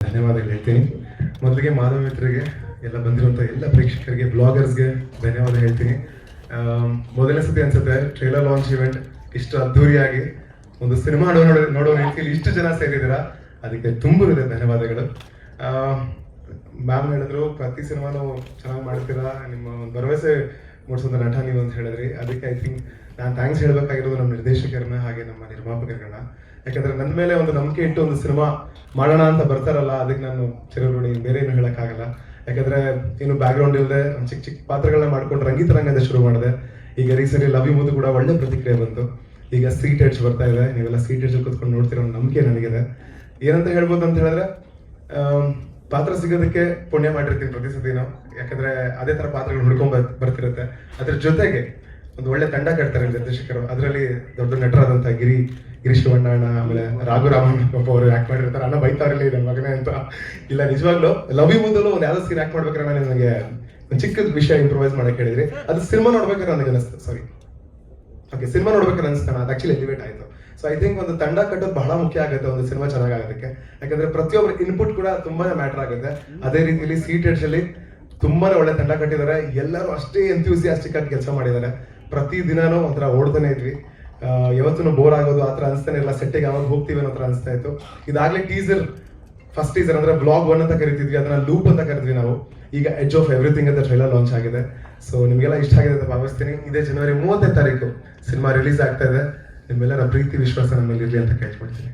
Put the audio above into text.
ಧನ್ಯವಾದಗಳು ಹೇಳ್ತೀನಿ. ಮೊದಲಿಗೆ ಮಾಧವ ಮಿತ್ರರಿಗೆ, ಎಲ್ಲ ಬಂದಿರುವಂಥ ಎಲ್ಲ ಪ್ರೇಕ್ಷಕರಿಗೆ, ಬ್ಲಾಗರ್ಸ್ಗೆ ಧನ್ಯವಾದ ಹೇಳ್ತೀನಿ. ಮೊದಲನೇ ಸತಿ ಅನ್ಸುತ್ತೆ ಟ್ರೇಲರ್ ಲಾಂಚ್ ಇವೆಂಟ್ ಇಷ್ಟು ಅದ್ಧೂರಿಯಾಗಿ ಒಂದು ಸಿನಿಮಾ ನೋಡೋ ರೀತಿಯಲ್ಲಿ ಇಷ್ಟು ಜನ ಸೇರಿದ್ದೀರಾ, ಅದಕ್ಕೆ ತುಂಬಿದೆ ಧನ್ಯವಾದಗಳು. ಮ್ಯಾಮ್ ಹೇಳಿದ್ರು ಪ್ರತಿ ಸಿನಿಮಾನು ಚೆನ್ನಾಗಿ ಮಾಡ್ತೀರಾ, ನಿಮ್ಮ ಒಂದು ಭರವಸೆ ಮೂಡಿಸೋದು ನಟ ನೀವು ಅಂತ ಹೇಳಿದ್ರಿ. ಅದಕ್ಕೆ ಐ ಥಿಂಕ್ ನಾನು ಥ್ಯಾಂಕ್ಸ್ ಹೇಳಬೇಕಾಗಿರೋದು ನಮ್ಮ ನಿರ್ದೇಶಕರನ್ನ, ಹಾಗೆ ನಮ್ಮ ನಿರ್ಮಾಪಕರುಗಳನ್ನ. ಯಾಕಂದ್ರೆ ನನ್ನ ಮೇಲೆ ಒಂದು ನಂಬಿಕೆ ಇಟ್ಟು ಒಂದು ಸಿನಿಮಾ ಮಾಡೋಣ ಅಂತ ಬರ್ತಾರಲ್ಲ, ಅದಕ್ಕೆ ನಾನು ಚಿರಋಣಿ, ಬೇರೆ ಏನು ಹೇಳೋಕ್ಕಾಗಲ್ಲ. ಯಾಕಂದ್ರೆ ಏನು ಬ್ಯಾಕ್ಗ್ರೌಂಡ್ ಇಲ್ಲದೆ ಚಿಕ್ಕ ಚಿಕ್ಕ ಪಾತ್ರಗಳನ್ನ ಮಾಡ್ಕೊಂಡು ರಂಗಿತರಂಗದ ಶುರು ಮಾಡಿದೆ. ಈಗ ರೀಸೆಂಟ್ಲಿ ಲವ್ ಯು ಮುದ್ದು ಕೂಡ ಒಳ್ಳೆ ಪ್ರತಿಕ್ರಿಯೆ ಬಂತು. ಈಗ ಸ್ಟ್ರೀಟ್ ಎಡ್ಜ್ ಬರ್ತಾ ಇದೆ, ನೀವೆಲ್ಲ ಸ್ಟ್ರೀಟ್ ಎಡ್ಜ್ ಕೂತ್ಕೊಂಡು ನೋಡ್ತಿರೋ ನಂಬಿಕೆ ನನಗಿದೆ. ಏನಂತ ಹೇಳ್ಬೋದು ಅಂತ ಹೇಳಿದ್ರೆ, ಪಾತ್ರ ಸಿಗೋದಕ್ಕೆ ಪುಣ್ಯ ಮಾಡಿರ್ತೀನಿ ಪ್ರತಿ ಸತಿನೂ. ಯಾಕಂದ್ರೆ ಅದೇ ತರ ಪಾತ್ರಗಳು ಹುಡ್ಕೊಂಡ್ ಬರ್ತಿರುತ್ತೆ. ಅದ್ರ ಜೊತೆಗೆ ಒಂದು ಒಳ್ಳೆ ತಂಡ ಕಟ್ತಾರೆ ನಿರ್ದೇಶಕರು. ಅದರಲ್ಲಿ ದೊಡ್ಡ ನಟರಾದಂತಹ ಗಿರೀಶ್ ಶಿವಣ್ಣ ಅಣ್ಣ, ಆಮೇಲೆ ರಾಘುರಾಮನ್ ಅವರು ಆಕ್ಟ್ ಮಾಡಿರ್ತಾರೆ. ಅಣ್ಣ ಬೈತಾರಲ್ಲಿ ನನ್ನ ಮಗನೇ ಅಂತ. ಇಲ್ಲ, ನಿಜವಾಗ್ಲೂ ಲವ್ ಯು ಮುಂದಲ್ಲೂ ಒಂದು ಯಾವ್ದೋ ಸೀನ್ ಆಕ್ಟ್ ಮಾಡ್ಬೇಕಾದ್ರೆ ನನಗೆ ಒಂದು ಚಿಕ್ಕದ ವಿಷಯ ಇಂಪ್ರೂವೈಸ್ ಮಾಡಕ್ ಹೇಳಿದ್ರಿ. ಅದು ಸಿನಿಮಾ ನೋಡ್ಬೇಕಾದ್ರೆ ನನಗೆ ಅನಿಸ್ತು, ಸಿನಿಮಾ ನೋಡ್ಬೇಕಾದ್ರೆ ಅನಿಸ್ತಾನ, ಅದು ಆಕ್ಚುಲಿ ಎಲಿವೇಟ್ ಆಯ್ತು. ಸೊ ಐ ಥಿಂಕ್ ಒಂದು ತಂಡ ಕಟ್ಟೋದು ಬಹಳ ಮುಖ್ಯ ಆಗುತ್ತೆ ಒಂದು ಸಿನಿಮಾ ಚೆನ್ನಾಗೋದಕ್ಕೆ. ಯಾಕಂದ್ರೆ ಪ್ರತಿಯೊಬ್ಬರ ಇನ್ಪುಟ್ ಕೂಡ ತುಂಬಾನೇ ಮ್ಯಾಟರ್ ಆಗುತ್ತೆ. ಅದೇ ರೀತಿಯಲ್ಲಿ ಸೀಟ್ ಎಡ್ಜ್ ಅಲ್ಲಿ ತುಂಬಾನೇ ಒಳ್ಳೆ ತಂಡ ಕಟ್ಟಿದ್ದಾರೆ. ಎಲ್ಲರೂ ಅಷ್ಟೇ ಎಂಥ್ಯೂಸಿಯಾಸ್ಟಿಕ್ ಆಗಿ ಕೆಲಸ ಮಾಡಿದ್ದಾರೆ. ಪ್ರತಿ ದಿನಾನು ಒಂಥರ ಓಡ್ತಾನೆ ಇದ್ವಿ. ಯಾವತ್ತೂ ಬೋರ್ ಆಗೋದು ಆತರ ಅನಿಸ್ತಾನೆ ಇಲ್ಲ. ಸೆಟ್ಟಿಗೆ ಯಾವಾಗ ಹೋಗ್ತೀವಿ ಅನ್ನೋ ತರ ಅನಿಸ್ತಾ ಇತ್ತು. ಇದಾಗ್ಲೇ ಫಸ್ಟ್ ಟೀಸರ್ ಅಂದ್ರೆ ಬ್ಲಾಗ್ 1 ಅಂತ ಕರಿತಿದ್ವಿ, ಅದನ್ನ ಲೂಪ್ ಅಂತ ಕರಿದ್ವಿ ನಾವು. ಈಗ ಎಡ್ಜ್ ಆಫ್ ಎವ್ರಿಥಿಂಗ್ ಅಂತ ಟ್ರೈಲರ್ ಲಾಂಚ್ ಆಗಿದೆ. ಸೊ ನಿಮ್ಗೆಲ್ಲ ಇಷ್ಟ ಆಗಿದೆ ಅಂತ ಭಾವಿಸ್ತೀನಿ. ಇದೇ ಜನವರಿ 30ನೇ ತಾರೀಕು ಸಿನಿಮಾ ರಿಲೀಸ್ ಆಗ್ತಾ ಇದೆ. ನಿಮ್ಮೆಲ್ಲರ ಪ್ರೀತಿ ವಿಶ್ವಾಸ ನಮ್ಮ ಮೇಲೆ ಇರಲಿ ಅಂತ ಕೇಳ್ಕೊಳ್ತೀನಿ.